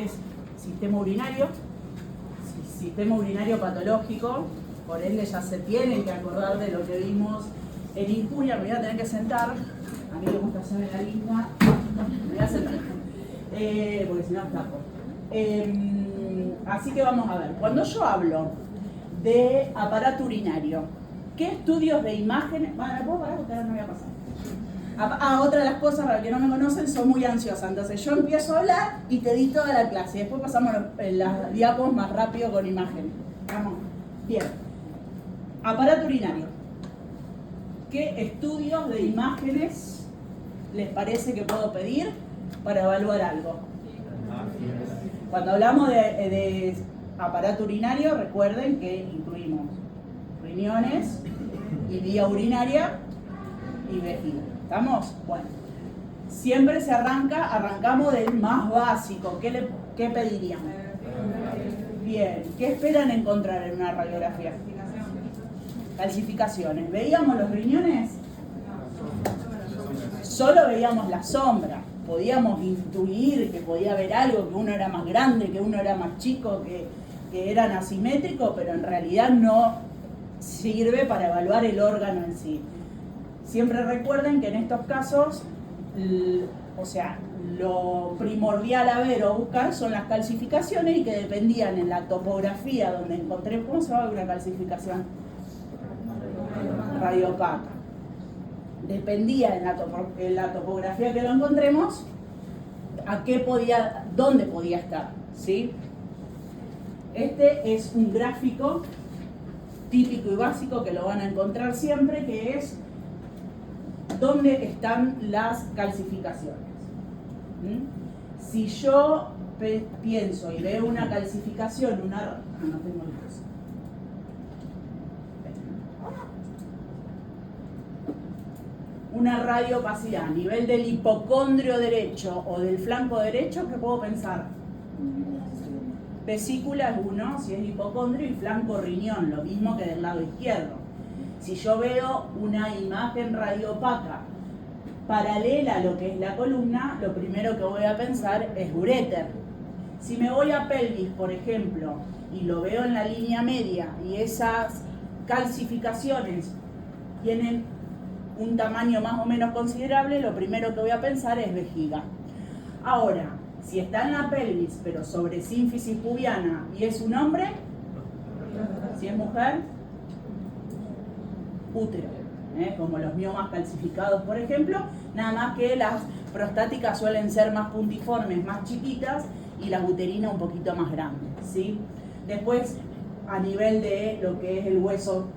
es sistema urinario patológico, por ende ya se tienen que acordar de lo que vimos en injuria. Me voy a tener que sentar, a mí me gusta hacer en la lista, me voy a sentar, porque si no escapo. Así que vamos a ver, cuando yo hablo de aparato urinario, ¿qué estudios de imágenes? Bueno, ¿me puedo parar? Porque ahora no voy a pasar. Otra de las cosas para los que no me conocen, soy muy ansiosa, entonces yo empiezo a hablar y te di toda la clase, y después pasamos las diapos más rápido con imagen. Vamos, bien. Aparato urinario. ¿Qué estudios de imágenes les parece que puedo pedir para evaluar algo? Cuando hablamos de aparato urinario, recuerden que incluimos riñones y vía urinaria y vejiga. ¿Estamos? Bueno, siempre arrancamos del más básico. ¿Qué pedirían? Bien, ¿qué esperan encontrar en una radiografía? Calcificaciones. ¿Veíamos los riñones? Solo veíamos la sombra. Podíamos intuir que podía haber algo, que uno era más grande, que uno era más chico, que eran asimétricos, pero en realidad no sirve para evaluar el órgano en sí. Siempre recuerden que en estos casos, lo primordial a ver o buscar son las calcificaciones y que dependían en la topografía donde encontré. ¿Cómo se llama una calcificación? Radiopaca. Dependía en la topografía que lo encontremos, dónde podía estar, ¿sí? Este es un gráfico típico y básico que lo van a encontrar siempre, que es dónde están las calcificaciones. Si yo pienso y veo una calcificación, no tengo luz. Una radiopacidad a nivel del hipocondrio derecho o del flanco derecho, ¿qué puedo pensar? Vesícula es uno, si es hipocondrio, y flanco riñón, lo mismo que del lado izquierdo. Si yo veo una imagen radiopaca paralela a lo que es la columna, lo primero que voy a pensar es uréter. Si me voy a pelvis, por ejemplo, y lo veo en la línea media y esas calcificaciones tienen un tamaño más o menos considerable, lo primero que voy a pensar es vejiga. Ahora, si está en la pelvis, pero sobre sínfisis pubiana y es un hombre, si es mujer, útero, como los miomas calcificados, por ejemplo, nada más que las prostáticas suelen ser más puntiformes, más chiquitas, y las uterinas un poquito más grandes, ¿sí? Después, a nivel de lo que es el hueso,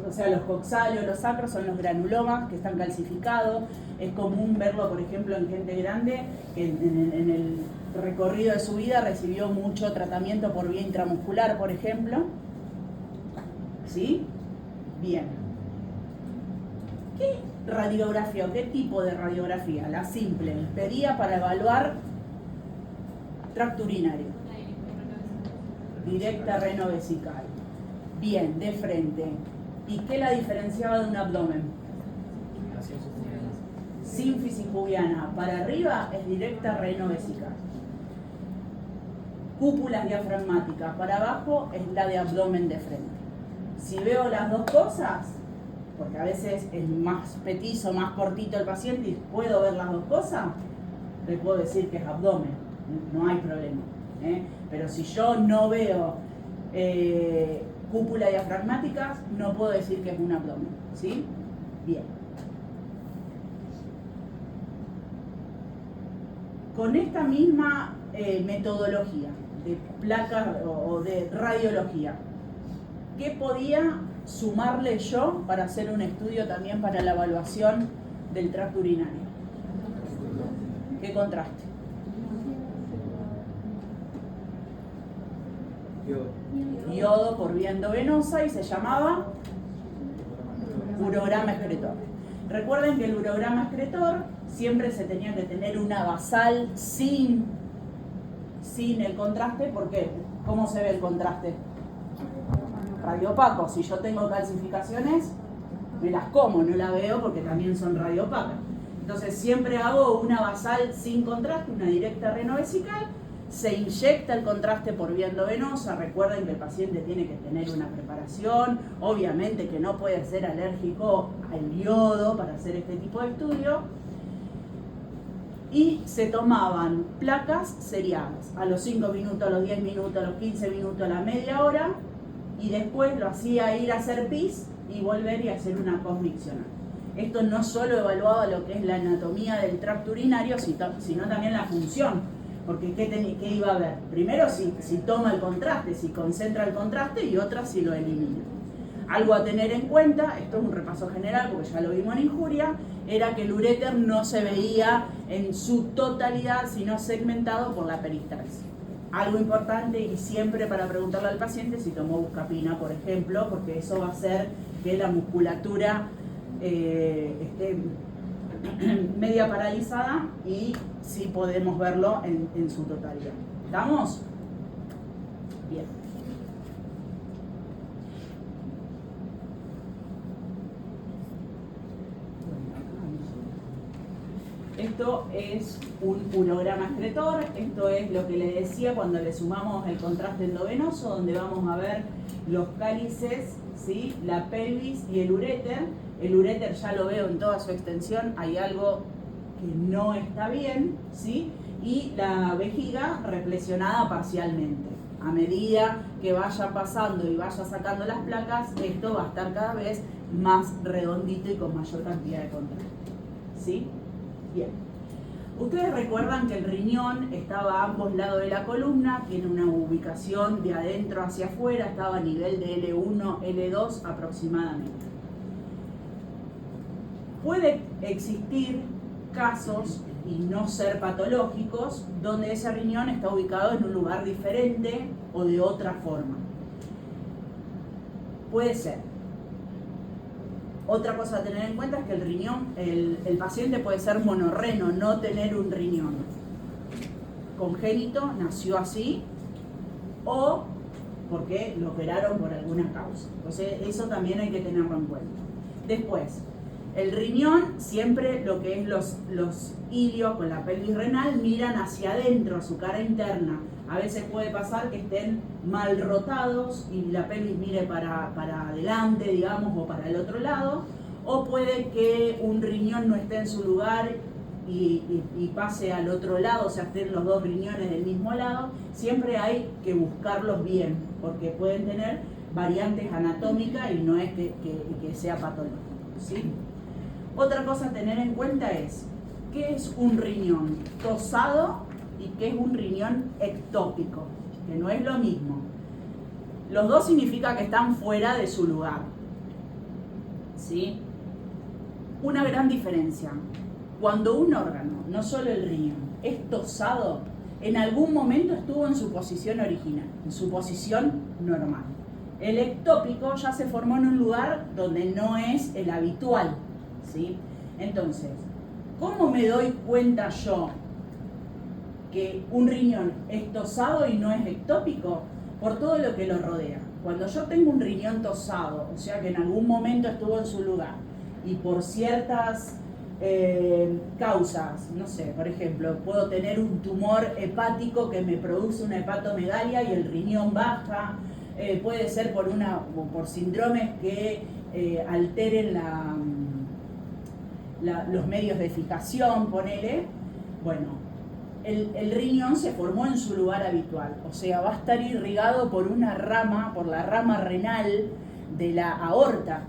o sea, los coxales, los sacros son los granulomas que están calcificados. Es común verlo, por ejemplo, en gente grande que en el recorrido de su vida recibió mucho tratamiento por vía intramuscular, por ejemplo. ¿Sí? Bien. ¿Qué radiografía o qué tipo de radiografía? La simple, pedía para evaluar tracto urinario. Directa renovesical. Bien, de frente. ¿Y qué la diferenciaba de un abdomen? Sínfisis pubiana. Para arriba es directa renovesical. Cúpulas diafragmáticas. Para abajo es la de abdomen de frente. Si veo las dos cosas, porque a veces es más petizo, más cortito el paciente y puedo ver las dos cosas, le puedo decir que es abdomen, no hay problema. Pero si yo no veo cúpula diafragmáticas, no puedo decir que es un abdomen, ¿sí? Bien. Con esta misma metodología de placas o de radiología, ¿qué podía sumarle yo para hacer un estudio también para la evaluación del tracto urinario? ¿Qué contraste? Yodo por vía endovenosa y se llamaba urograma excretor. Recuerden que el urograma excretor siempre se tenía que tener una basal sin el contraste, porque ¿cómo se ve el contraste? Radiopaco. Si yo tengo calcificaciones, me las como, no las veo porque también son radiopacas. Entonces siempre hago una basal sin contraste, una directa renovesical, se inyecta el contraste por vía endovenosa. Recuerden que el paciente tiene que tener una preparación, obviamente que no puede ser alérgico al yodo para hacer este tipo de estudio. Y se tomaban placas seriadas, a los 5 minutos, a los 10 minutos, a los 15 minutos, a la media hora, y después lo hacía ir a hacer pis y volver y hacer una cosmiccional. Esto no solo evaluaba lo que es la anatomía del tracto urinario, sino también la función, porque ¿qué iba a ver? Primero si toma el contraste, si concentra el contraste, y otra si lo elimina. Algo a tener en cuenta, esto es un repaso general porque ya lo vimos en injuria, era que el uréter no se veía en su totalidad, sino segmentado por la peristalsis. Algo importante, y siempre para preguntarle al paciente si tomó buscapina, por ejemplo, porque eso va a hacer que la musculatura esté media paralizada, y sí podemos verlo en su totalidad. ¿Estamos? Bien. Esto es un urograma excretor. Esto es lo que le decía cuando le sumamos el contraste endovenoso, donde vamos a ver los cálices, ¿sí?, la pelvis y el uréter. El uréter ya lo veo en toda su extensión, hay algo que no está bien, ¿sí? Y la vejiga reflexionada parcialmente. A medida que vaya pasando y vaya sacando las placas, esto va a estar cada vez más redondito y con mayor cantidad de contraste, ¿sí? Bien. Ustedes recuerdan que el riñón estaba a ambos lados de la columna, tiene una ubicación de adentro hacia afuera, estaba a nivel de L1, L2 aproximadamente. Puede existir casos, y no ser patológicos, donde ese riñón está ubicado en un lugar diferente o de otra forma. Puede ser. Otra cosa a tener en cuenta es que el riñón, el paciente puede ser monorreno, no tener un riñón congénito, nació así, o porque lo operaron por alguna causa. Entonces eso también hay que tenerlo en cuenta. Después, el riñón, siempre lo que es los ilios con la pelvis renal miran hacia adentro, a su cara interna. A veces puede pasar que estén mal rotados y la pelvis mire para adelante, digamos, o para el otro lado. O puede que un riñón no esté en su lugar y pase al otro lado, o sea, estén los dos riñones del mismo lado. Siempre hay que buscarlos bien, porque pueden tener variantes anatómicas y no es que sea patológico, ¿sí? Otra cosa a tener en cuenta es, ¿qué es un riñón tosado y qué es un riñón ectópico? Que no es lo mismo. Los dos significa que están fuera de su lugar, ¿sí? Una gran diferencia. Cuando un órgano, no solo el riñón, es tosado, en algún momento estuvo en su posición original, en su posición normal. El ectópico ya se formó en un lugar donde no es el habitual, ¿sí? Entonces, ¿cómo me doy cuenta yo que un riñón es tosado y no es ectópico? Por todo lo que lo rodea. Cuando yo tengo un riñón tosado, o sea que en algún momento estuvo en su lugar, y por ciertas causas, no sé, por ejemplo, puedo tener un tumor hepático que me produce una hepatomegalia y el riñón baja, puede ser por síndromes que alteren los medios de fijación, ponele. Bueno, el riñón se formó en su lugar habitual, o sea, va a estar irrigado por una rama, por la rama renal de la aorta,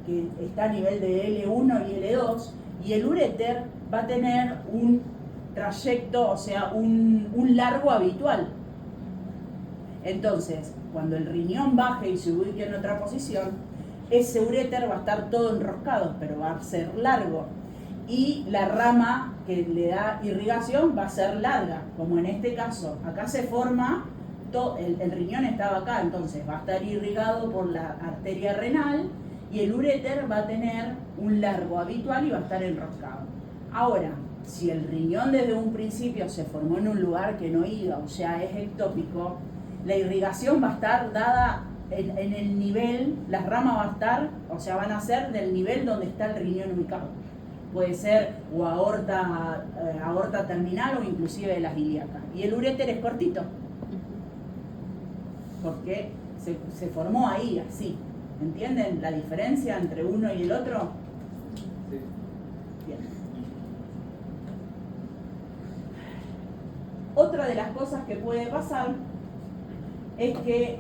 que está a nivel de L1 y L2, y el uréter va a tener un trayecto, o sea, un largo habitual. Entonces, cuando el riñón baje y se ubique en otra posición, ese uréter va a estar todo enroscado, pero va a ser largo. Y la rama que le da irrigación va a ser larga, como en este caso. Acá se forma, el riñón estaba acá, entonces va a estar irrigado por la arteria renal, y el uréter va a tener un largo habitual y va a estar enroscado. Ahora, si el riñón desde un principio se formó en un lugar que no iba, o sea, es ectópico, la irrigación va a estar dada en el nivel, las ramas va a estar, o sea, van a ser del nivel donde está el riñón ubicado. Puede ser o aorta terminal o inclusive de las ilíacas. Y el uréter es cortito, porque se formó ahí, así. ¿Entienden la diferencia entre uno y el otro? Sí. Bien. Otra de las cosas que puede pasar es que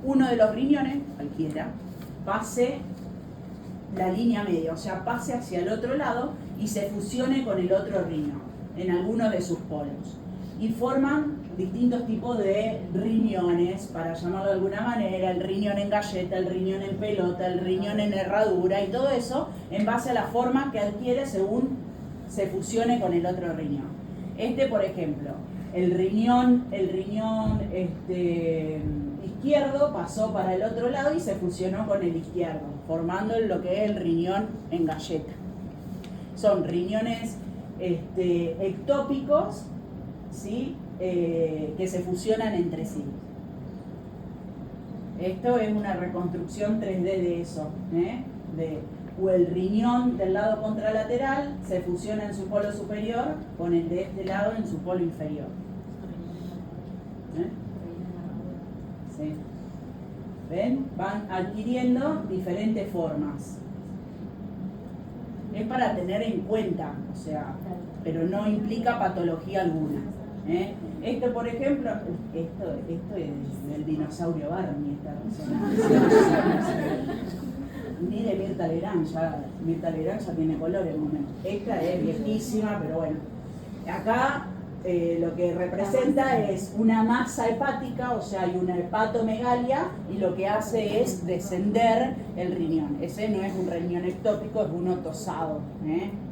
uno de los riñones, cualquiera, pase la línea media, o sea, pase hacia el otro lado y se fusione con el otro riñón en alguno de sus polos. Y forman distintos tipos de riñones, para llamarlo de alguna manera, el riñón en galleta, el riñón en pelota, el riñón en herradura y todo eso en base a la forma que adquiere según se fusione con el otro riñón. Por ejemplo, el riñón izquierdo pasó para el otro lado y se fusionó con el izquierdo, formando lo que es el riñón en galleta. Son riñones ectópicos, ¿sí? Que se fusionan entre sí. Esto es una reconstrucción 3D de eso, o el riñón del lado contralateral se fusiona en su polo superior con el de este lado en su polo inferior. ¿Sí? ¿Ven? Van adquiriendo diferentes formas. Es para tener en cuenta, o sea, pero no implica patología alguna. Esto, por ejemplo, esto es del dinosaurio Barney, esta resonancia. Ni de Mirta Legrand ya tiene colores. Esta es viejísima, pero bueno. Acá lo que representa es una masa hepática, o sea, hay una hepatomegalia y lo que hace es descender el riñón. Ese no es un riñón ectópico, es uno tosado,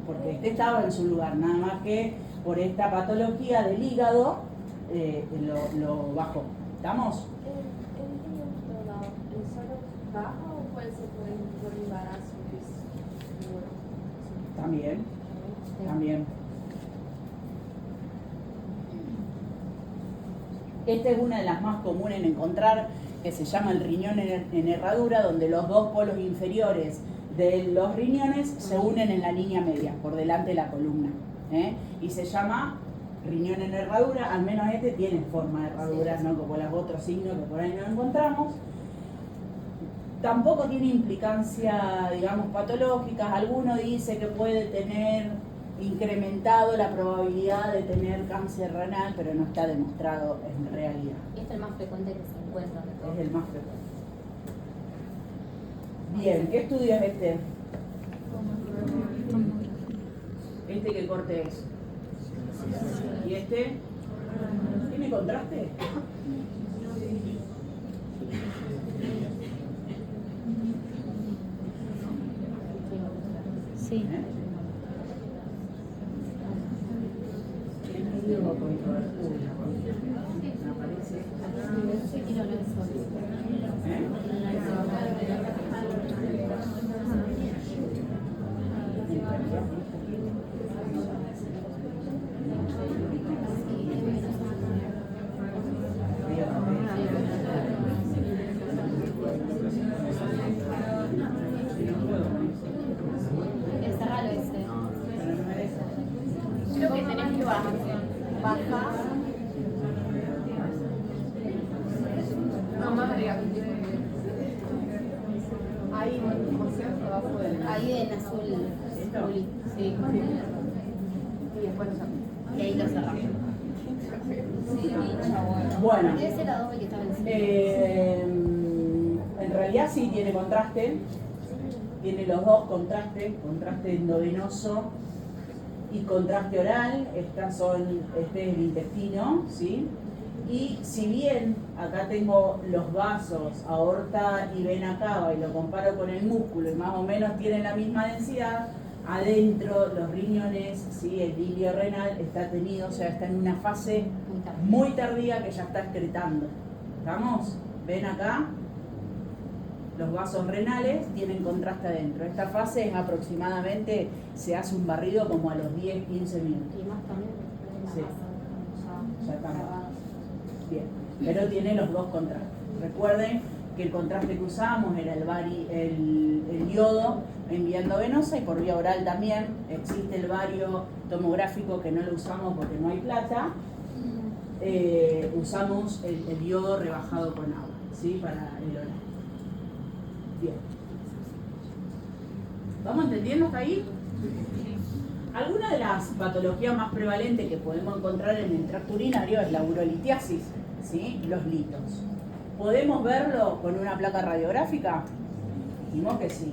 porque este estaba en su lugar, nada más que por esta patología del hígado lo bajó. ¿Estamos? ¿El riñón solo baja o puede ser por embarazo? También. Esta es una de las más comunes en encontrar, que se llama el riñón en herradura, donde los dos polos inferiores de los riñones se unen en la línea media, por delante de la columna. Y se llama riñón en herradura, al menos este tiene forma de herradura, no como los otros signos que por ahí no encontramos. Tampoco tiene implicancia, digamos, patológicas. Alguno dice que puede tener incrementado la probabilidad de tener cáncer renal, pero no está demostrado en realidad. Y este es el más frecuente que se encuentra de todos. Es el más frecuente. Bien, ¿qué estudio es este? ¿Este qué corte es? ¿Y este? ¿Tiene contraste? Sí. Creo que tenés que bajar. No, más arriba. Ahí, abajo del. Ahí en azul. Sí. Y después lo saco. Y ahí lo cerramos. Bueno. Debe ser la doble que estaba encima. En realidad sí tiene contraste. Tiene los dos contrastes, contraste endovenoso y contraste oral. Este es el intestino, ¿sí? Y si bien acá tengo los vasos, aorta y vena cava, y lo comparo con el músculo y más o menos tienen la misma densidad, adentro los riñones, ¿sí? El ilio renal está tenido, o sea, está en una fase muy tardía que ya está excretando. ¿Estamos? ¿Ven acá? Los vasos renales tienen contraste adentro. Esta fase es aproximadamente, se hace un barrido como a los 10-15 minutos. Y más también. Sí. Ya está. Bien. Pero tiene los dos contrastes. Recuerden que el contraste que usamos era el yodo en vía endovenosa y por vía oral también. Existe el bario tomográfico que no lo usamos porque no hay plata. Usamos el yodo rebajado con agua, ¿sí? Para el oral. Bien. ¿Vamos entendiendo hasta ahí? Alguna de las patologías más prevalentes que podemos encontrar en el tracto urinario es la urolitiasis, ¿sí? Los litos. ¿Podemos verlo con una placa radiográfica? Dijimos que sí.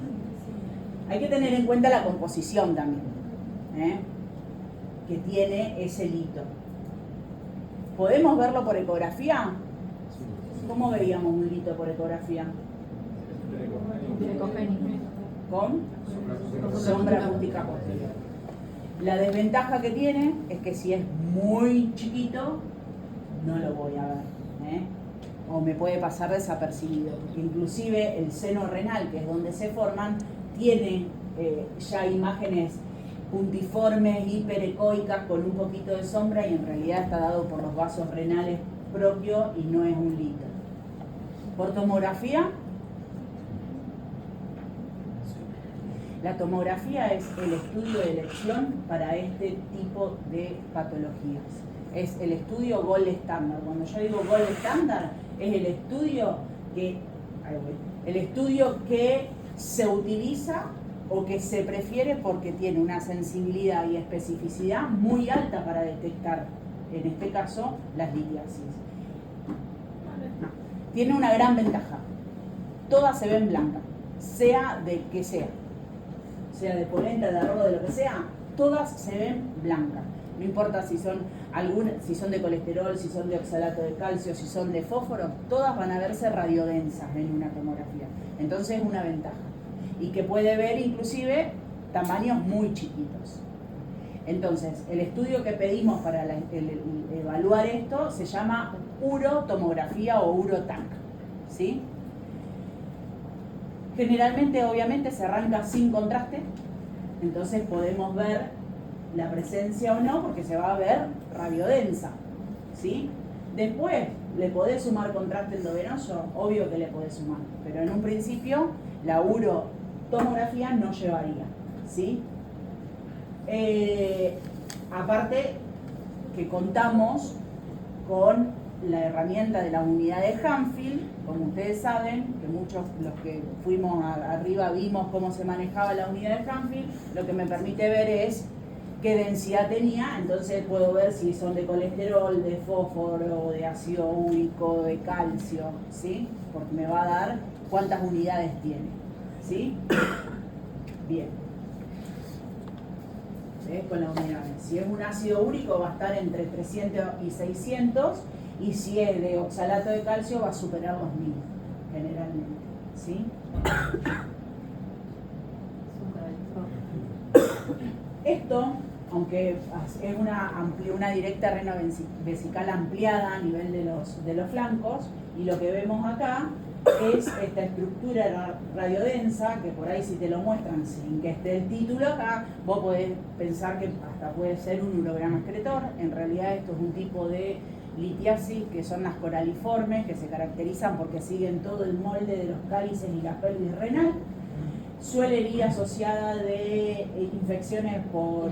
Hay que tener en cuenta la composición también, que tiene ese lito. ¿Podemos verlo por ecografía? ¿Cómo veríamos un lito por ecografía? Con sombra acústica posterior. La desventaja que tiene es que si es muy chiquito, no lo voy a ver, o me puede pasar desapercibido. Inclusive el seno renal, que es donde se forman, tiene ya imágenes puntiformes, hiperecoicas, con un poquito de sombra, y en realidad está dado por los vasos renales propios y no es un lito. Por tomografía, la tomografía es el estudio de elección para este tipo de patologías. Es el estudio gold estándar. Cuando yo digo gold estándar, es el estudio que se utiliza o que se prefiere porque tiene una sensibilidad y especificidad muy alta para detectar, en este caso, las litiasis. Tiene una gran ventaja. Todas se ven blancas, sea de que sea de polenta, de arroz, de lo que sea, todas se ven blancas. No importa si son de colesterol, si son de oxalato de calcio, si son de fósforo, todas van a verse radiodensas en una tomografía. Entonces es una ventaja. Y que puede ver inclusive tamaños muy chiquitos. Entonces, el estudio que pedimos para evaluar esto se llama urotomografía o uroTAC, ¿sí? Generalmente, obviamente, se arranca sin contraste, entonces podemos ver la presencia o no, porque se va a ver radiodensa, ¿sí? Después, ¿le podés sumar contraste endovenoso? Obvio que le podés sumar, pero en un principio la urotomografía no llevaría, ¿sí? Aparte que contamos con la herramienta de la unidad de Hanfield, como ustedes saben, que muchos los que fuimos arriba vimos cómo se manejaba la unidad de Hanfield. Lo que me permite ver es qué densidad tenía, entonces puedo ver si son de colesterol, de fósforo, de ácido úrico, de calcio, ¿sí? Porque me va a dar cuántas unidades tiene, ¿sí? Bien. ¿Ves? Con la unidad. Si es un ácido úrico va a estar entre 300 y 600, y si es de oxalato de calcio va a superar los 1000, generalmente, ¿sí? Esto, aunque es una directa renovesical ampliada a nivel de los flancos, y lo que vemos acá es esta estructura radiodensa, que por ahí si te lo muestran sin que esté el título acá, vos podés pensar que hasta puede ser un urograma excretor. En realidad esto es un tipo de litiasis que son las coraliformes, que se caracterizan porque siguen todo el molde de los cálices y la pelvis renal. Suele ir asociada de infecciones por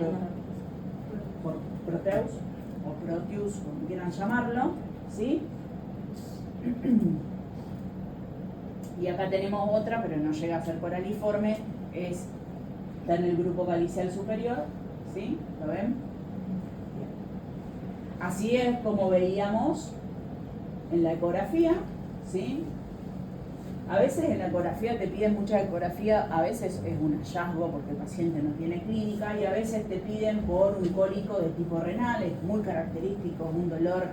Proteus o Proteus, como quieran llamarlo, ¿sí? Y acá tenemos otra, pero no llega a ser coraliforme, está en el grupo calicial superior, ¿sí? ¿Lo ven? Así es como veíamos en la ecografía, ¿sí? A veces en la ecografía te piden mucha ecografía, a veces es un hallazgo porque el paciente no tiene clínica, y a veces te piden por un cólico de tipo renal, es muy característico, un dolor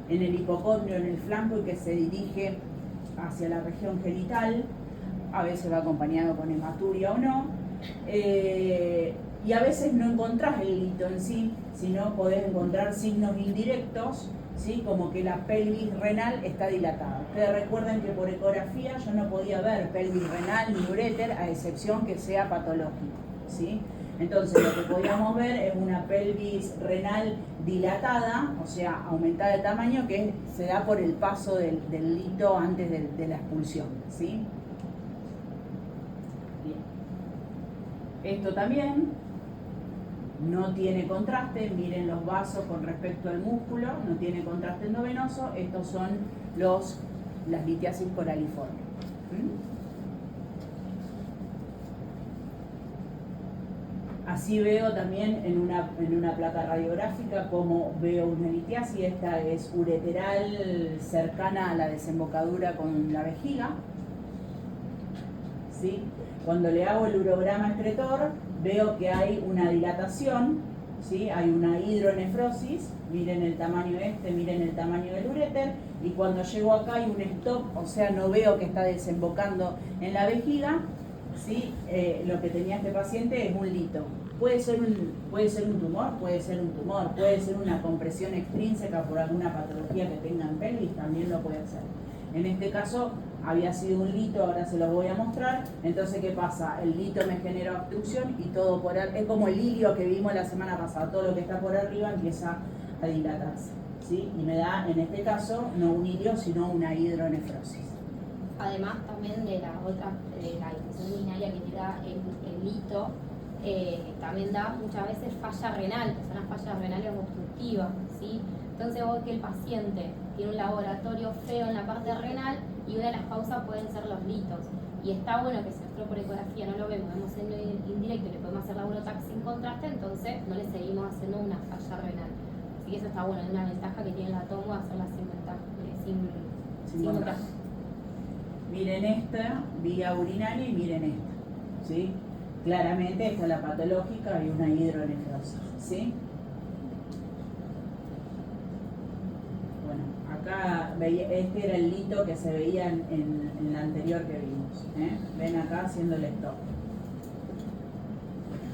en el hipocondrio, en el flanco, y que se dirige hacia la región genital, a veces va acompañado con hematuria o no, y a veces no encontrás el lito en sí, sino podés encontrar signos indirectos, ¿sí? Como que la pelvis renal está dilatada. Ustedes recuerden que por ecografía yo no podía ver pelvis renal ni uréter, a excepción que sea patológico, ¿sí? Entonces lo que podíamos ver es una pelvis renal dilatada, o sea, aumentada de tamaño, que se da por el paso del lito antes de la expulsión, ¿sí? Bien. Esto también no tiene contraste, miren los vasos con respecto al músculo, no tiene contraste endovenoso, estos son las litiasis coraliformes. Así veo también en una placa radiográfica como veo una litiasis. Esta es ureteral cercana a la desembocadura con la vejiga, ¿sí? Cuando le hago el urograma excretor veo que hay una dilatación, ¿sí? Hay una hidronefrosis, miren el tamaño miren el tamaño del uréter, y cuando llego acá hay un stop, o sea, no veo que está desembocando en la vejiga, ¿sí? Lo que tenía este paciente es un lito. Puede ser un tumor, puede ser una compresión extrínseca por alguna patología que tenga en pelvis, también lo puede ser. En este caso había sido un lito, ahora se los voy a mostrar. Entonces, ¿qué pasa? El lito me genera obstrucción y todo por arriba, es como el lirio que vimos la semana pasada, todo lo que está por arriba empieza a dilatarse, ¿sí? Y me da, en este caso, no un lirio, sino una hidronefrosis. Además también de la infección urinaria que te da el lito, también da muchas veces falla renal, que son las fallas renales obstructivas, ¿sí? Entonces vos que el paciente tiene un laboratorio feo en la parte renal y una de las causas pueden ser los litos. Y está bueno que si nosotros por ecografía no lo vemos en lo indirecto y le podemos hacer laboratorio sin contraste, entonces no le seguimos haciendo una falla renal. Así que eso está bueno, es una ventaja que tiene la tomo hacerla sin contraste. Miren esta vía urinaria y miren esta, ¿sí? Claramente esta es la patológica y una hidronefrosis, ¿sí? Bueno, acá este era el lito que se veía en la anterior que vimos, ¿eh? Ven acá haciendo el stop.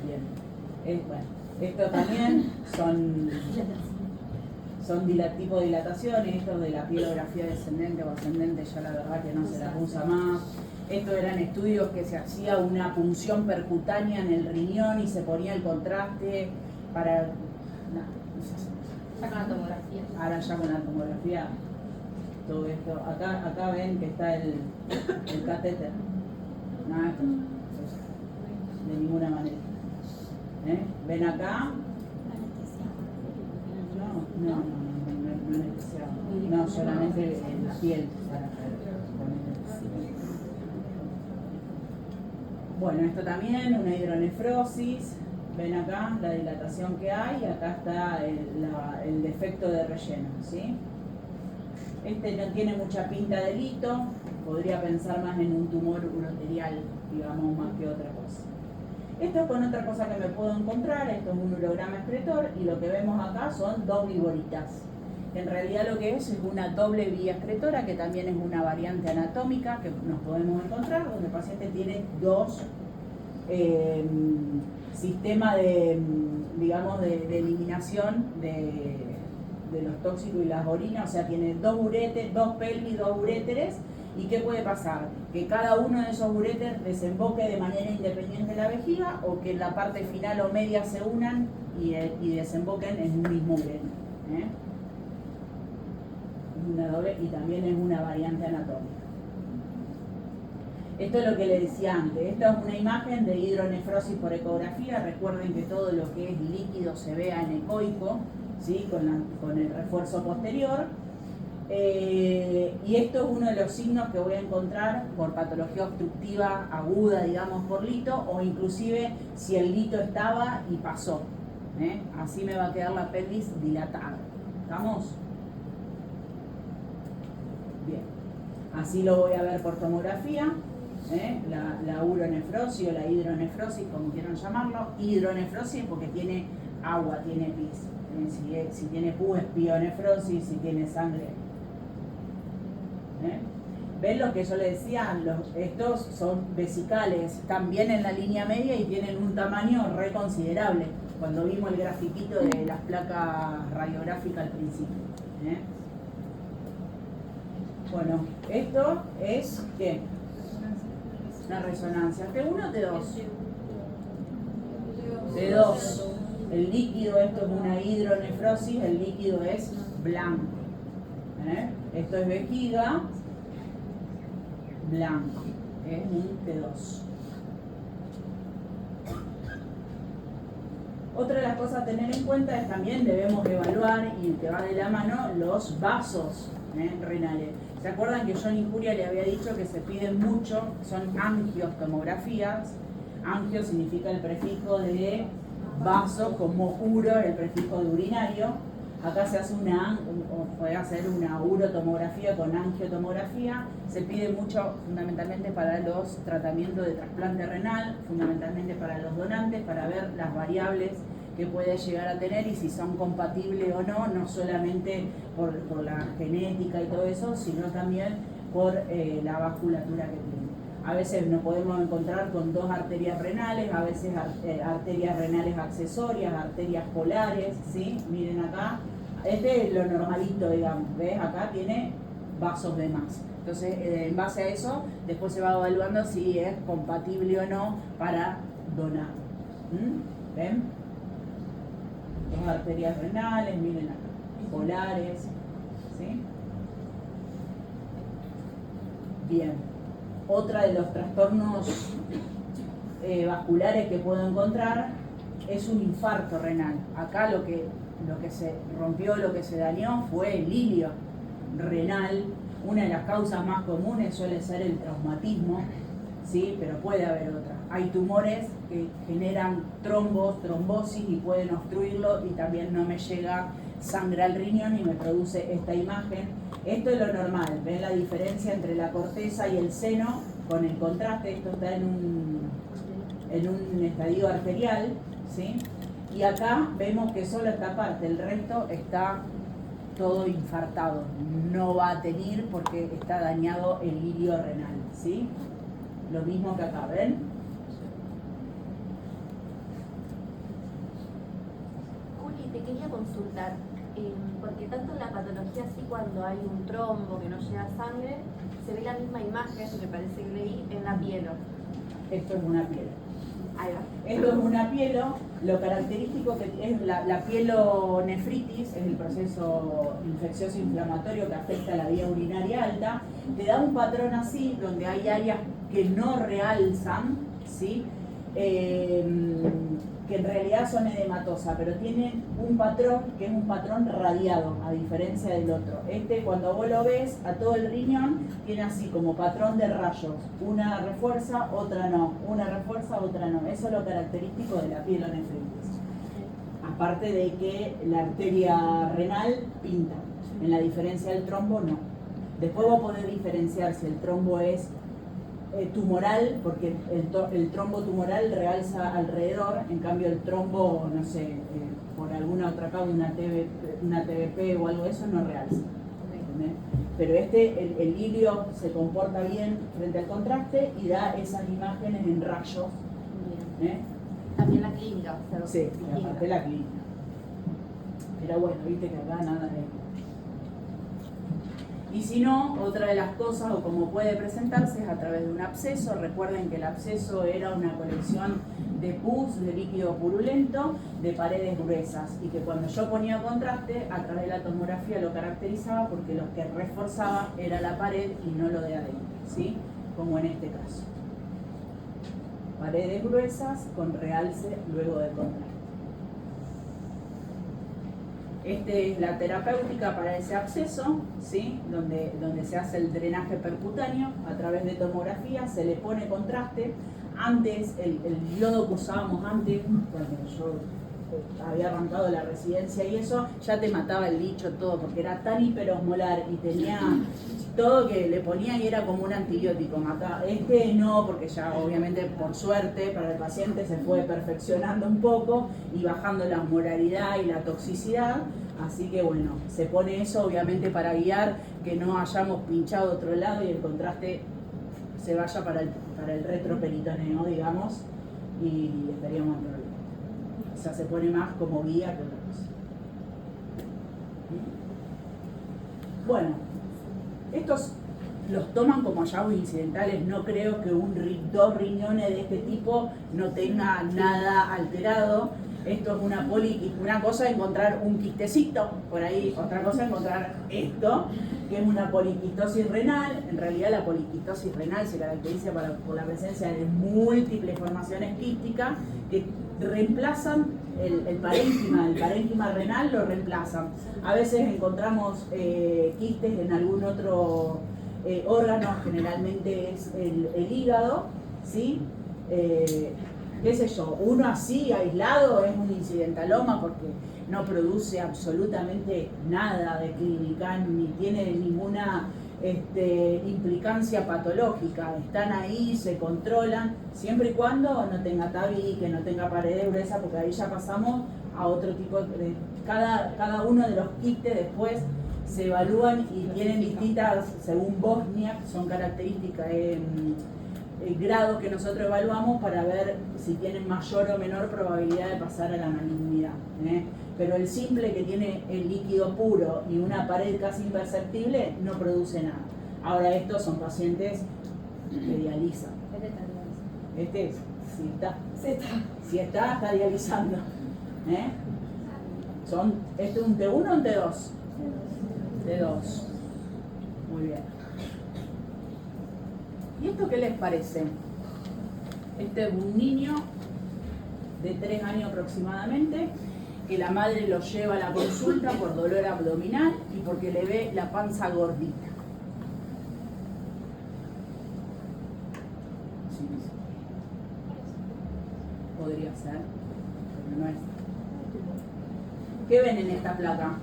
Bien. Bueno, esto también son tipo de dilataciones, esto de la pielografía descendente o ascendente ya la verdad que no se las usa más. Estos eran estudios que se hacía una punción percutánea en el riñón y se ponía el contraste para... Ya con la tomografía. Ahora ya con la tomografía, todo esto. Acá ven que está el catéter. No, esto de ninguna manera. ¿Ven acá? No anestesiado. No, solamente en la piel para bueno, esto también, una hidronefrosis. Ven acá la dilatación que hay y acá está el defecto de relleno, ¿sí? Este no tiene mucha pinta de lito, podría pensar más en un tumor uroterial, digamos, más que otra cosa. Esto es con otra cosa que me puedo encontrar, esto es un urograma excretor y lo que vemos acá son dos viboritas. En realidad lo que es una doble vía excretora, que también es una variante anatómica que nos podemos encontrar, donde el paciente tiene dos sistemas de eliminación de los tóxicos y las orinas, o sea, tiene dos pelvis, dos uréteres. ¿Y qué puede pasar? Que cada uno de esos uréteres desemboque de manera independiente en la vejiga o que en la parte final o media se unan y desemboquen en un mismo uréter. Una doble y también es una variante anatómica. Esto es lo que les decía antes. Esta es una imagen de hidronefrosis por ecografía. Recuerden que todo lo que es líquido se ve anecoico, ¿sí? Con el refuerzo posterior. Y esto es uno de los signos que voy a encontrar por patología obstructiva aguda, digamos, por lito, o inclusive si el lito estaba y pasó. Así me va a quedar la pelvis dilatada. ¿Estamos? Bien. Así lo voy a ver por tomografía. La uronefrosis o la hidronefrosis, como quieran llamarlo. Hidronefrosis porque tiene agua, tiene pis. Si tiene pus es pionefrosis, si tiene sangre. ¿Ven lo que yo les decía? Estos son vesicales, están bien en la línea media y tienen un tamaño reconsiderable. Cuando vimos el grafiquito de las placas radiográficas al principio. Bueno, esto es ¿qué? Una resonancia. ¿T1 o T2? T2. El líquido, esto es una hidronefrosis, el líquido es blanco. Esto es vejiga, blanco. Es un T2. Otra de las cosas a tener en cuenta es también debemos evaluar, y que va de la mano, los vasos renales. ¿Se acuerdan que yo en injuria le había dicho que se piden mucho? Son angiostomografías. Angio significa el prefijo de vaso, como uro, el prefijo de urinario. Acá se hace puede hacer una urotomografía con angiotomografía. Se pide mucho fundamentalmente para los tratamientos de trasplante renal, fundamentalmente para los donantes, para ver las variables que puede llegar a tener y si son compatibles o no, no solamente por la genética y todo eso, sino también por la vasculatura que tiene. A veces nos podemos encontrar con dos arterias renales, a veces arterias renales accesorias, arterias polares, ¿sí? Miren acá, este es lo normalito, digamos, ¿ves? Acá tiene vasos de más. Entonces, en base a eso, después se va evaluando si es compatible o no para donar. ¿Ven? Dos arterias renales, miren acá, polares, ¿sí? Bien. Otra de los trastornos vasculares que puedo encontrar es un infarto renal. Acá lo que se rompió, lo que se dañó fue el hilio renal. Una de las causas más comunes suele ser el traumatismo, ¿sí? Pero puede haber otra. Hay tumores que generan trombosis y pueden obstruirlo y también no me llega sangre al riñón y me produce esta imagen. Esto es lo normal, ven la diferencia entre la corteza y el seno con el contraste. Esto está en un estadio arterial, ¿sí? Y acá vemos que solo esta parte, el resto está todo infartado, no va a tener porque está dañado el hilio renal, ¿sí? Lo mismo que acá, ¿ven? Juli, te quería consultar, porque tanto en la patología así cuando hay un trombo que no llega sangre, se ve la misma imagen, me parece que leí, en la pielo. Esto es una piel. Ahí va. Esto es una pielo, lo característico que es la pielonefritis, es el proceso infeccioso inflamatorio que afecta la vía urinaria alta, te da un patrón así, donde hay áreas que no realzan, ¿sí? Que en realidad son edematosas, pero tienen un patrón que es un patrón radiado, a diferencia del otro. Cuando vos lo ves, a todo el riñón, tiene así como patrón de rayos. Una refuerza, otra no. Una refuerza, otra no. Eso es lo característico de la pielonefritis. Aparte de que la arteria renal pinta. En la diferencia del trombo, no. Después vos podés diferenciar si el trombo es tumoral, porque el trombo tumoral realza alrededor, en cambio el trombo, no sé, por alguna otra causa, una TBP o algo de eso, no realza. ¿Entendés? Pero el hilio se comporta bien frente al contraste y da esas imágenes en rayos. También la clínica, o sea, sí, aparte la clínica. Pero bueno, viste que acá nada de... Y si no, otra de las cosas, o como puede presentarse, es a través de un absceso. Recuerden que el absceso era una colección de pus, de líquido purulento, de paredes gruesas, y que cuando yo ponía contraste, a través de la tomografía lo caracterizaba porque lo que reforzaba era la pared y no lo de adentro, ¿sí? Como en este caso. Paredes gruesas con realce luego de contraste. Esta es la terapéutica para ese absceso, ¿sí? donde se hace el drenaje percutáneo a través de tomografía, se le pone contraste. Antes, el yodo que usábamos antes, cuando yo había arrancado la residencia y eso, ya te mataba el bicho todo, porque era tan hiperosmolar y tenía todo que le ponían y era como un antibiótico. No, porque ya obviamente por suerte para el paciente se fue perfeccionando un poco y bajando la osmolaridad y la toxicidad. Así que bueno, se pone eso obviamente para guiar que no hayamos pinchado otro lado y el contraste se vaya para el retroperitoneo, digamos, y estaríamos en problema. O sea, se pone más como guía que otra cosa. Bueno, estos los toman como hallazgos incidentales. No creo que dos riñones de este tipo no tenga nada alterado. Esto es una cosa es encontrar un quistecito por ahí, otra cosa es encontrar esto, que es una poliquistosis renal. En realidad la poliquistosis renal se caracteriza por la presencia de múltiples formaciones quísticas que reemplazan el parénquima renal lo reemplazan. A veces encontramos quistes en algún otro órgano, generalmente es el hígado, ¿sí? Qué sé yo, uno así aislado es un incidentaloma porque no produce absolutamente nada de clínica ni tiene ninguna implicancia patológica. Están ahí, se controlan, siempre y cuando no tenga tabique, no tenga pared de gruesa, porque ahí ya pasamos a otro tipo de... Cada uno de los quistes después se evalúan y tienen distintas, según Bosniak, son características grados que nosotros evaluamos para ver si tienen mayor o menor probabilidad de pasar a la malignidad. Pero el simple que tiene el líquido puro y una pared casi imperceptible no produce nada. Ahora estos son pacientes que dializan. Este si está dializando. ¿Este es un T1 o un T2? T2. Muy bien. ¿Y esto qué les parece? Este es un niño de 3 años aproximadamente, que la madre lo lleva a la consulta por dolor abdominal y porque le ve la panza gordita. Sí. Podría ser, pero no es. ¿Qué ven en esta placa?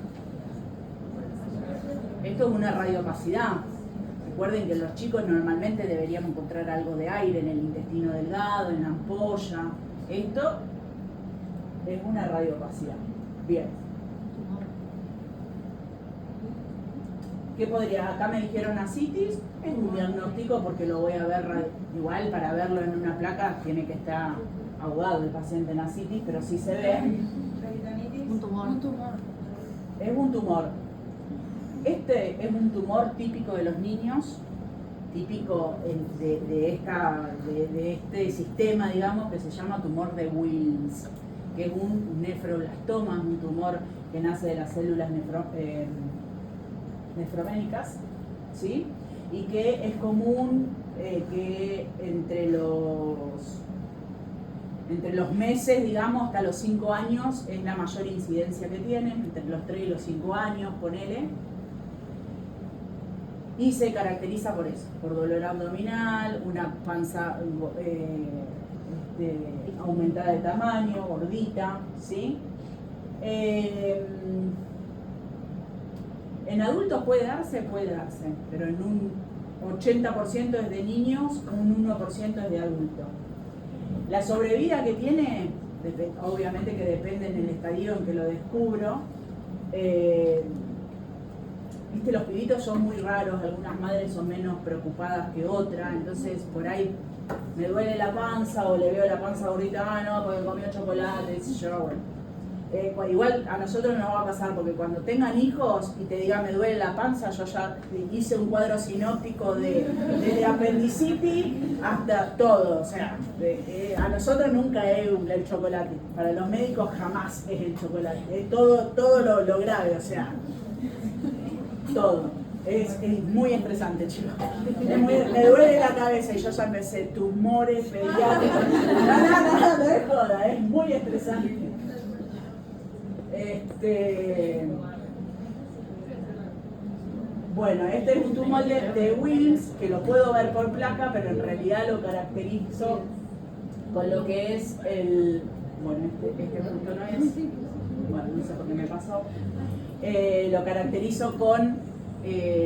Esto es una radiopacidad. Recuerden que los chicos normalmente deberíamos encontrar algo de aire en el intestino delgado, en la ampolla. Esto es una radiopacidad. Bien. ¿Qué podría? Acá me dijeron asitis. Es un diagnóstico porque lo voy a ver igual. Para verlo en una placa tiene que estar ahogado el paciente en asitis, pero sí se ve. Un tumor. Es un tumor. Este es un tumor típico de los niños, típico de este sistema, digamos, que se llama tumor de Wilms, que es un nefroblastoma, un tumor que nace de las células nefroménicas, ¿sí? Y que es común que entre los meses, digamos, hasta los 5 años es la mayor incidencia que tienen, entre los 3 y los 5 años, ponele. Y se caracteriza por eso, por dolor abdominal, una panza aumentada de tamaño, gordita, ¿sí? En adultos puede darse, pero en un 80% es de niños, un 1% es de adultos. La sobrevida que tiene, obviamente que depende en el estadio en que lo descubro. Viste, los pibitos son muy raros, algunas madres son menos preocupadas que otras, entonces por ahí me duele la panza o le veo la panza gordita, no, porque comió chocolate, igual a nosotros no nos va a pasar, porque cuando tengan hijos y te digan me duele la panza, yo ya hice un cuadro sinóptico desde apendicitis hasta todo, o sea, a nosotros nunca es el chocolate, para los médicos jamás es el chocolate, es todo lo grave, o sea, todo. Es muy estresante, chicos. Me duele la cabeza y yo ya empecé tumores pediátricos. No es joda, es muy estresante. Bueno, este es un tumor de Wilms, que lo puedo ver por placa, pero en realidad lo caracterizo con lo que es el... Bueno, este punto no es... Bueno, no sé por qué me pasó. Lo caracterizo con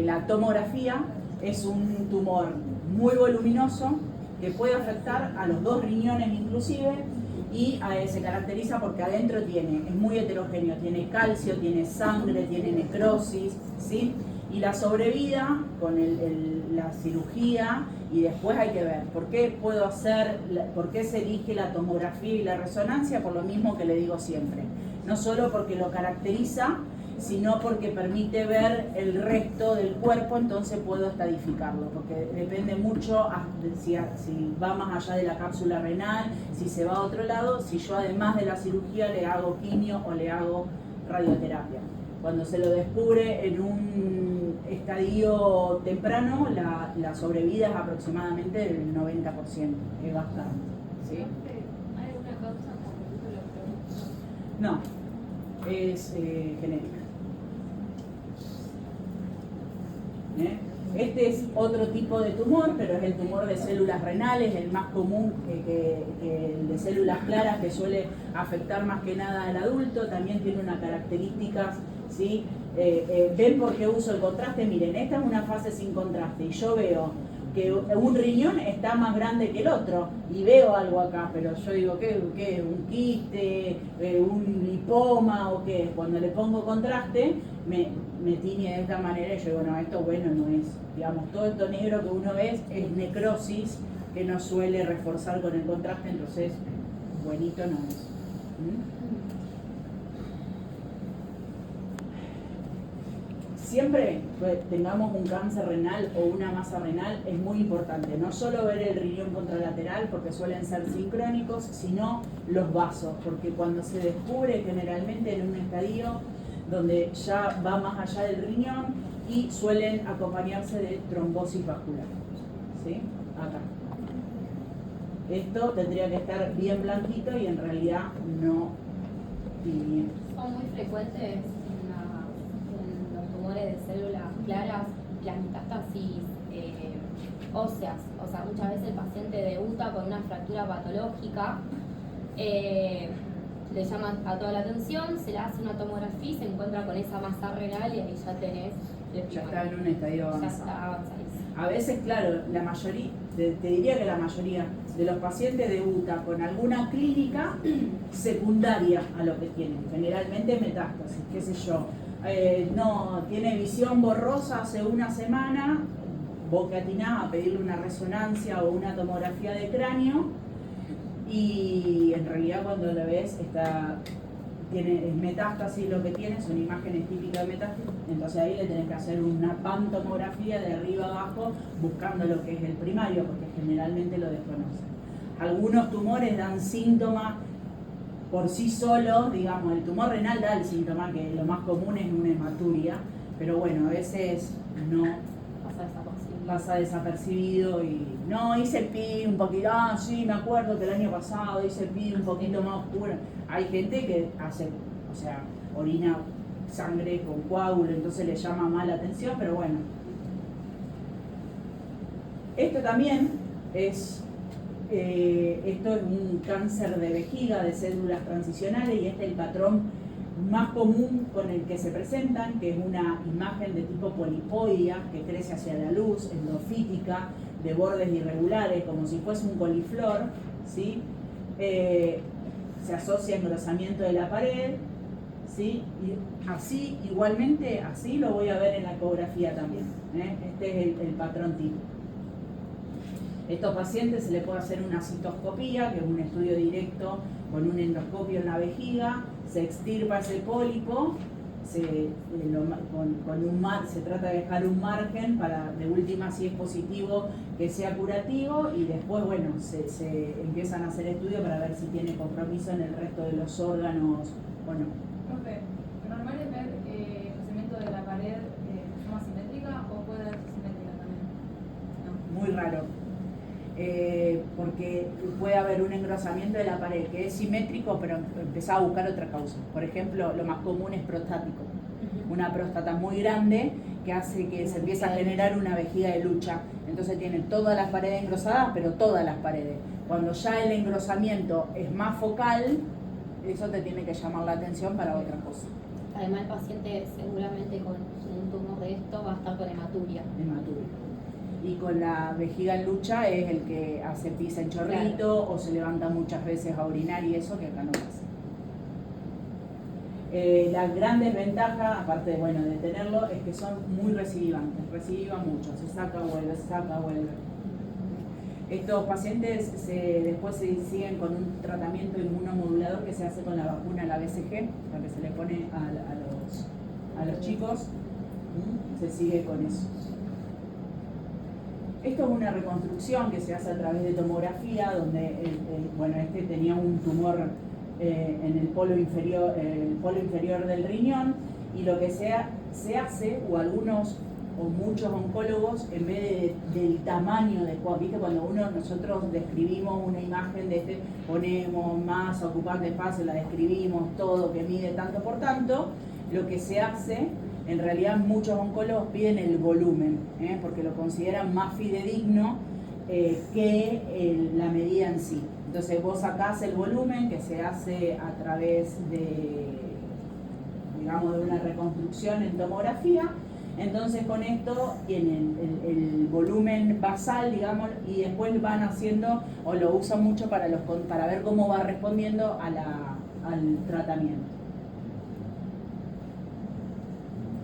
la tomografía. Es un tumor muy voluminoso que puede afectar a los 2 riñones inclusive, y se caracteriza porque adentro es muy heterogéneo, tiene calcio, tiene sangre, tiene necrosis, ¿sí? Y la sobrevida con la cirugía, y después hay que ver por qué se elige la tomografía y la resonancia, por lo mismo que le digo siempre. No solo porque lo caracteriza, sino porque permite ver el resto del cuerpo, entonces puedo estadificarlo, porque depende mucho si va más allá de la cápsula renal, si se va a otro lado, si yo además de la cirugía le hago quimio o le hago radioterapia. Cuando se lo descubre en un estadio temprano, la sobrevida es aproximadamente del 90%, es bastante. ¿Sí? ¿Hay alguna causa por ejemplo lo No, es genética. Este es otro tipo de tumor, pero es el tumor de células renales, el más común que el de células claras, que suele afectar más que nada al adulto. También tiene unas características, ¿sí? ¿Ven por qué uso el contraste? Miren, esta es una fase sin contraste y yo veo que un riñón está más grande que el otro y veo algo acá, pero yo digo, ¿qué es? ¿Un quiste? ¿Un lipoma? ¿O qué? Cuando le pongo contraste me tiñe de esta manera y yo digo, no, esto bueno no es. Digamos, todo esto negro que uno ve es necrosis que no suele reforzar con el contraste, entonces buenito no es. Siempre que tengamos un cáncer renal o una masa renal es muy importante, no solo ver el riñón contralateral porque suelen ser sincrónicos, sino los vasos, porque cuando se descubre generalmente en un estadio donde ya va más allá del riñón y suelen acompañarse de trombosis vascular. ¿Sí? Acá. Esto tendría que estar bien blanquito y en realidad no tiene. Son muy frecuentes en los tumores de células claras las metástasis óseas. O sea, muchas veces el paciente debuta con una fractura patológica, le llaman a toda la atención, se le hace una tomografía y se encuentra con esa masa renal y ahí ya tenés el Ya primario. está en un estadio Ya avanzado. está avanzadísimo. A veces, claro, la mayoría, te diría que la mayoría de los pacientes debuta con alguna clínica secundaria a lo que tienen, generalmente metástasis, qué sé yo. No, tiene visión borrosa hace una semana, vos que atinás a pedirle una resonancia o una tomografía de cráneo y en realidad cuando lo ves es metástasis lo que tiene, son imágenes típicas de metástasis, entonces ahí le tenés que hacer una pantomografía de arriba abajo buscando lo que es el primario, porque generalmente lo desconocen. Algunos tumores dan síntomas por sí solos, digamos, el tumor renal da el síntoma, que lo más común es una hematuria, pero bueno, a veces no pasa desapercibido y no, hice el PI un poquito, sí, me acuerdo que el año pasado hice el PI un poquito más oscuro. Hay gente que hace, o sea, orina sangre con coágulo, entonces le llama más la atención, pero bueno. Esto también es, esto es un cáncer de vejiga de células transicionales y este es el patrón más común con el que se presentan, que es una imagen de tipo polipoidea que crece hacia la luz, endofítica, de bordes irregulares, como si fuese un coliflor, ¿sí? Se asocia a engrosamiento de la pared, ¿sí? Y así, igualmente, así lo voy a ver en la ecografía también, ¿eh? Este es el patrón tipo. Estos pacientes se le puede hacer una citoscopía, que es un estudio directo con un endoscopio en la vejiga, se extirpa ese pólipo, se trata de dejar un margen para, de última, si es positivo, que sea curativo y después, bueno, se empiezan a hacer estudios para ver si tiene compromiso en el resto de los órganos o no. Profe, ¿lo normal es ver el crecimiento de la pared de forma simétrica o puede ser simétrica también? No. Muy raro. Porque puede haber un engrosamiento de la pared que es simétrico, pero empezá a buscar otra causa. Por ejemplo, lo más común es prostático. Una próstata muy grande que hace que se empiece a generar una vejiga de lucha. Entonces tiene todas las paredes engrosadas, pero todas las paredes. Cuando ya el engrosamiento es más focal, eso te tiene que llamar la atención para otra cosa. Además, el paciente seguramente con un tumor de esto va a estar con hematuria. Hematuria. Y con la vejiga en lucha es el que hace pis en chorrito, claro, o se levanta muchas veces a orinar y eso que acá no pasa. La gran desventaja, aparte de, bueno, de tenerlo, es que son muy recidivantes, recidivan mucho, se saca, vuelve. Estos pacientes después se siguen con un tratamiento inmunomodulador que se hace con la vacuna, la BCG, la que se le pone a a los chicos, se sigue con eso. Esto es una reconstrucción que se hace a través de tomografía, donde bueno, este tenía un tumor en el polo inferior del riñón, y lo que se hace, o algunos o muchos oncólogos, en vez del tamaño de, ¿viste? Cuando nosotros describimos una imagen de este, ponemos masa, ocupante, espacio, la describimos todo, que mide tanto por tanto, lo que se hace, en realidad muchos oncólogos piden el volumen, porque lo consideran más fidedigno que la medida en sí. Entonces vos sacás el volumen, que se hace a través de, digamos, de una reconstrucción en tomografía. Entonces con esto tienen el volumen basal, digamos, y después van haciendo, o lo usan mucho para ver cómo va respondiendo al tratamiento.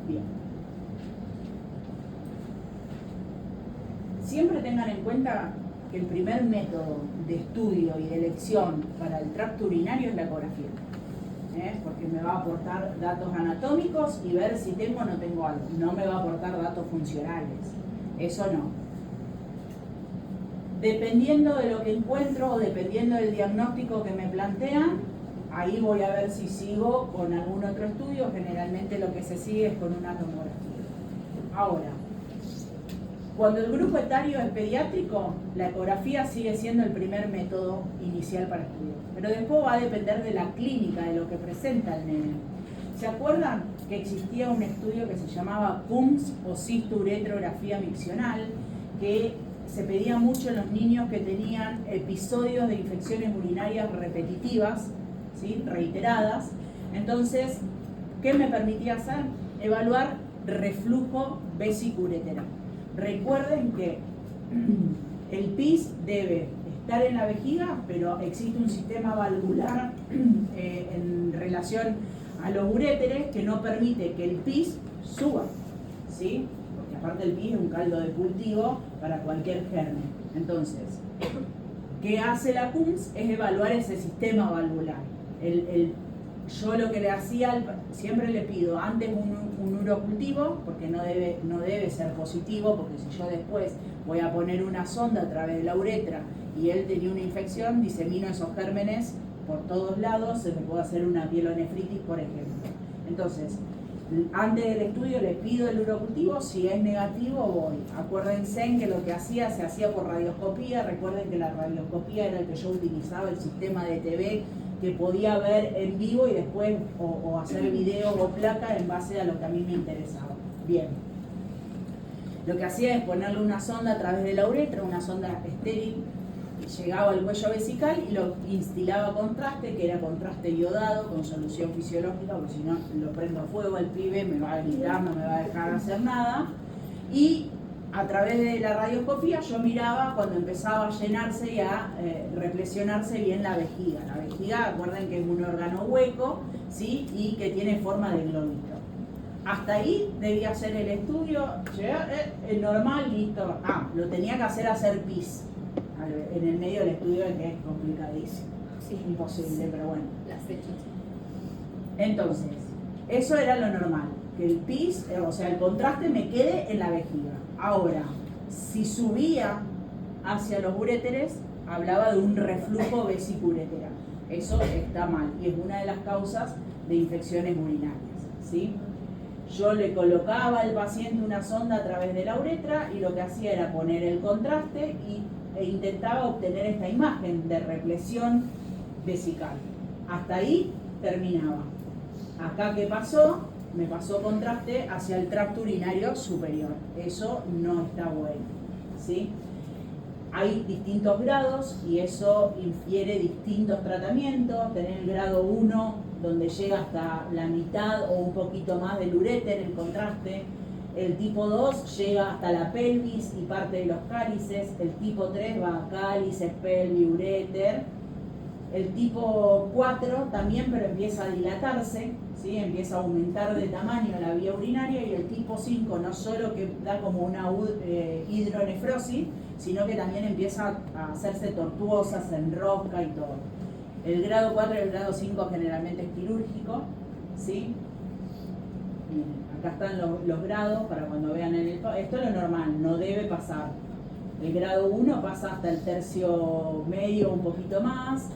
Bien. Siempre tengan en cuenta que el primer método de estudio y de elección para el tracto urinario es la ecografía, porque me va a aportar datos anatómicos y ver si tengo o no tengo algo. No me va a aportar datos funcionales, eso no. Dependiendo de lo que encuentro o dependiendo del diagnóstico que me plantean, ahí voy a ver si sigo con algún otro estudio. Generalmente lo que se sigue es con una tomografía. Ahora, cuando el grupo etario es pediátrico, la ecografía sigue siendo el primer método inicial para estudiar. Pero después va a depender de la clínica, de lo que presenta el nene. ¿Se acuerdan que existía un estudio que se llamaba CUMS o cisto-uretrografía miccional, que se pedía mucho en los niños que tenían episodios de infecciones urinarias repetitivas, ¿sí? Reiteradas? Entonces, ¿qué me permitía hacer? Evaluar reflujo vesico-uretero. Recuerden que el pis debe estar en la vejiga, pero existe un sistema valvular en relación a los uréteres que no permite que el pis suba, ¿sí? Porque aparte el pis es un caldo de cultivo para cualquier germen. Entonces, ¿qué hace la CUMS? Es evaluar ese sistema valvular. Yo lo que le hacía, siempre le pido antes un urocultivo, porque no debe ser positivo, porque si yo después voy a poner una sonda a través de la uretra y él tenía una infección, disemino esos gérmenes por todos lados, se me puede hacer una pielonefritis, por ejemplo. Entonces, antes del estudio les pido el urocultivo, si es negativo voy. Acuérdense en que lo que hacía se hacía por radioscopía. Recuerden que la radioscopía era el que yo utilizaba, el sistema de TV, que podía ver en vivo y después o hacer video o placa en base a lo que a mí me interesaba. Bien. Lo que hacía es ponerle una sonda a través de la uretra, una sonda estéril, y llegaba al cuello vesical y lo instilaba contraste, que era contraste iodado con solución fisiológica, porque si no lo prendo a fuego al pibe, me va a gritar, no me va a dejar hacer nada. Y a través de la radioscopía yo miraba cuando empezaba a llenarse y a replesionarse bien la vejiga. La vejiga, acuerden que es un órgano hueco, ¿sí? Y que tiene forma de globito. Hasta ahí debía hacer el estudio, el normal, listo. Lo tenía que hacer pis en el medio del estudio, que es complicadísimo. Sí, imposible, pero bueno. Las fechitas. Entonces, eso era lo normal, que el pis, o sea, el contraste me quede en la vejiga. Ahora, si subía hacia los uréteres, hablaba de un reflujo vesico-uretero. Eso está mal y es una de las causas de infecciones urinarias, ¿sí? Yo le colocaba al paciente una sonda a través de la uretra y lo que hacía era poner el contraste e intentaba obtener esta imagen de represión vesical. Hasta ahí terminaba. Acá, ¿qué pasó? Me pasó contraste hacia el tracto urinario superior. Eso no está bueno, ¿sí? Hay distintos grados y eso infiere distintos tratamientos. Tener el grado 1, donde llega hasta la mitad o un poquito más del uréter, el contraste. El tipo 2 llega hasta la pelvis y parte de los cálices. El tipo 3 va a cálices, pelvis, uréter. El tipo 4 también, pero empieza a dilatarse, ¿sí? Empieza a aumentar de tamaño la vía urinaria. Y el tipo 5 no solo que da como una hidronefrosis, sino que también empieza a hacerse tortuosa, se enrosca y todo. El grado 4 y el grado 5 generalmente es quirúrgico, ¿sí? Miren, Acá están los grados para cuando vean en el... Esto es lo normal, no debe pasar. El grado 1 pasa hasta el tercio medio, un poquito más,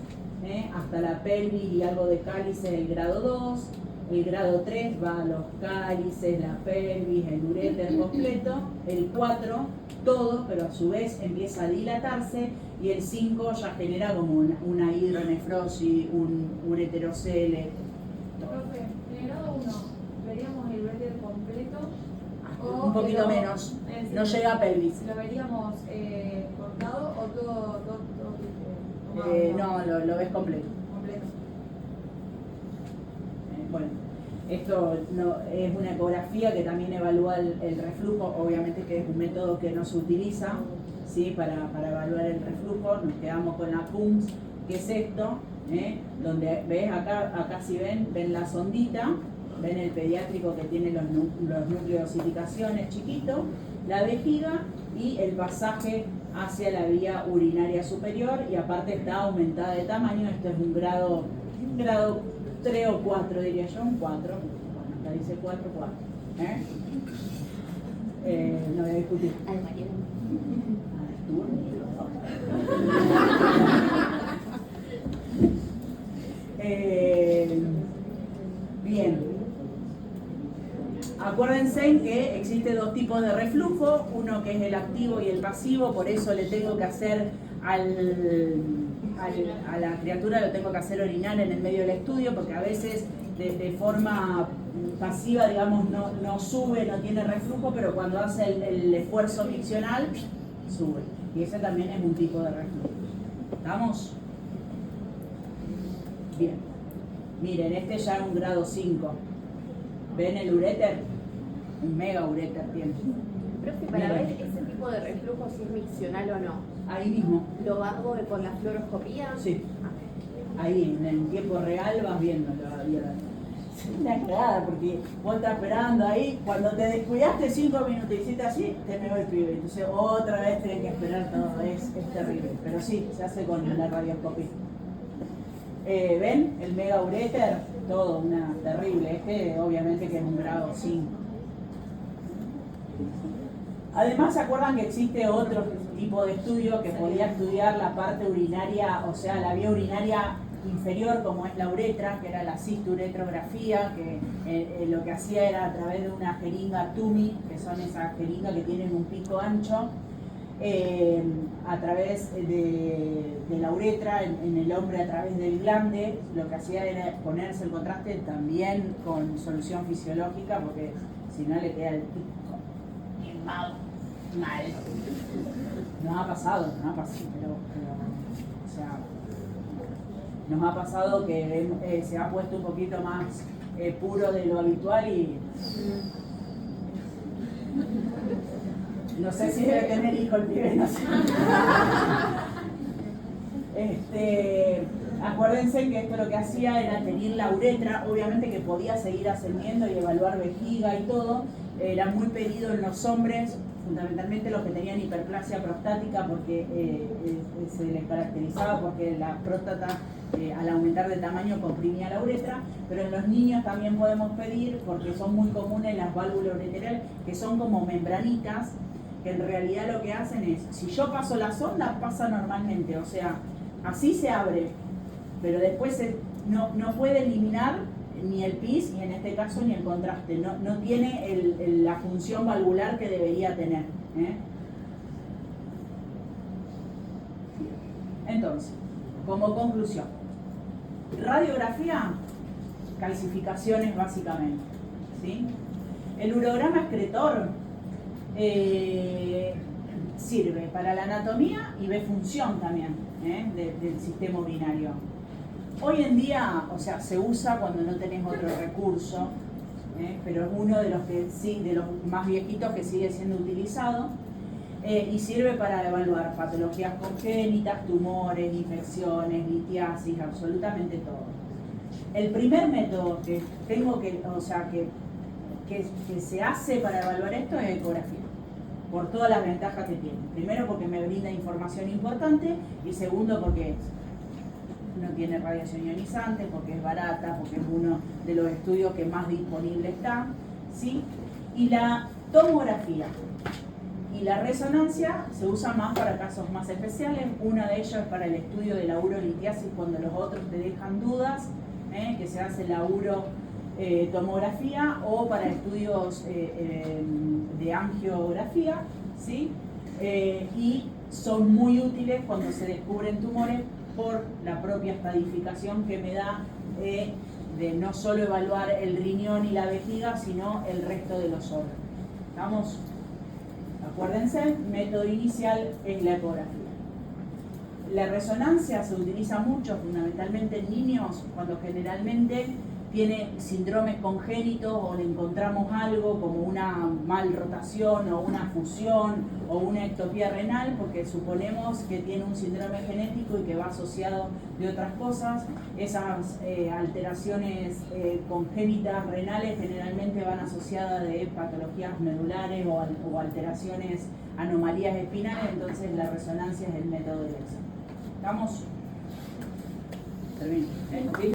hasta la pelvis y algo de cálices el grado 2. El grado 3 va a los cálices, la pelvis, el uréter completo. El 4, todo, pero a su vez empieza a dilatarse. Y el 5 ya genera como una hidronefrosis, un ureterocele. Profe, en el grado 1, ¿veríamos el uréter completo? Un poquito menos, no llega a pelvis. ¿Lo veríamos cortado o todo No, lo ves completo. completo? Bueno, esto es una ecografía que también evalúa el reflujo, obviamente que es un método que no se utiliza, ¿sí? para evaluar el reflujo. Nos quedamos con la CUMS, que es esto, donde ves acá si ven la sondita, ven el pediátrico que tiene los nucleositicaciones chiquitos, la vejiga y el pasaje hacia la vía urinaria superior, y aparte está aumentada de tamaño. Esto es un grado 3 o 4, diría yo, un 4. Bueno, acá dice 4. No voy a discutir. Bien. Acuérdense que existe dos tipos de reflujo, uno que es el activo y el pasivo, por eso le tengo que hacer a la criatura, lo tengo que hacer orinar en el medio del estudio, porque a veces de forma pasiva, digamos, no sube, no tiene reflujo, pero cuando hace el esfuerzo miccional, sube. Y ese también es un tipo de reflujo. ¿Estamos? Bien. Miren, este ya es un grado 5. ¿Ven el uréter? Un mega uréter tiene. Profe, para ver ese tipo de reflujo, si es miccional o no, Ahí mismo. ¿lo hago con la fluoroscopía? Sí. Ahí, en el tiempo real vas viendo. Es una cagada, porque vos estás esperando ahí, cuando te descuidaste 5 minutos y hiciste así, te me va el pibe. Entonces otra vez tenés que esperar todo, es terrible. Pero sí, se hace con la radioscopía. ¿Ven? El mega uréter, todo, una terrible. Este obviamente que es un grado 5. Además, ¿se acuerdan que existe otro tipo de estudio que podía estudiar la parte urinaria, o sea, la vía urinaria inferior, como es la uretra, que era la cisturetrografía, que lo que hacía era a través de una jeringa TUMI, que son esas jeringas que tienen un pico ancho, a través de la uretra, en el hombre a través del glande, lo que hacía era ponerse el contraste también con solución fisiológica, porque si no le queda el pico mal. Nos ha pasado, pero o sea, nos ha pasado que se ha puesto un poquito más puro de lo habitual y no sé si debe tener hijo el pibe, no sé. Acuérdense que esto lo que hacía era tener la uretra, obviamente que podía seguir ascendiendo y evaluar vejiga y todo. Era muy pedido en los hombres, fundamentalmente los que tenían hiperplasia prostática, porque se les caracterizaba porque la próstata al aumentar de tamaño comprimía la uretra, pero en los niños también podemos pedir, porque son muy comunes las válvulas ureterales, que son como membranitas, que en realidad lo que hacen es, si yo paso la sonda, pasa normalmente, o sea, así se abre, pero después no puede eliminar ni el pis, ni en este caso ni el contraste, no tiene la función valvular que debería tener. Entonces, como conclusión, radiografía, calcificaciones básicamente, ¿sí? El urograma excretor sirve para la anatomía y ve función también del sistema urinario. Hoy en día, o sea, se usa cuando no tenés otro recurso, pero es uno de los más viejitos que sigue siendo utilizado, y sirve para evaluar patologías congénitas, tumores, infecciones, litiasis, absolutamente todo. El primer método que se hace para evaluar esto es ecografía, por todas las ventajas que tiene. Primero porque me brinda información importante, y segundo porque no tiene radiación ionizante, porque es barata, porque es uno de los estudios que más disponible está. ¿sí? Y la tomografía y la resonancia se usan más para casos más especiales. Una de ellas es para el estudio de la urolitiasis cuando los otros te dejan dudas, que se hace la tomografía, o para estudios de angiografía, ¿sí? Y son muy útiles cuando se descubren tumores por la propia estadificación que me da de no solo evaluar el riñón y la vejiga, sino el resto de los órganos. ¿Estamos? Acuérdense, método inicial es la ecografía. La resonancia se utiliza mucho, fundamentalmente en niños, cuando generalmente tiene síndromes congénitos o le encontramos algo como una malrotación o una fusión o una ectopía renal, porque suponemos que tiene un síndrome genético y que va asociado de otras cosas. Esas alteraciones congénitas renales generalmente van asociadas de patologías medulares o alteraciones, anomalías espinales, entonces la resonancia es el método de elección. ¿Estamos? Termino.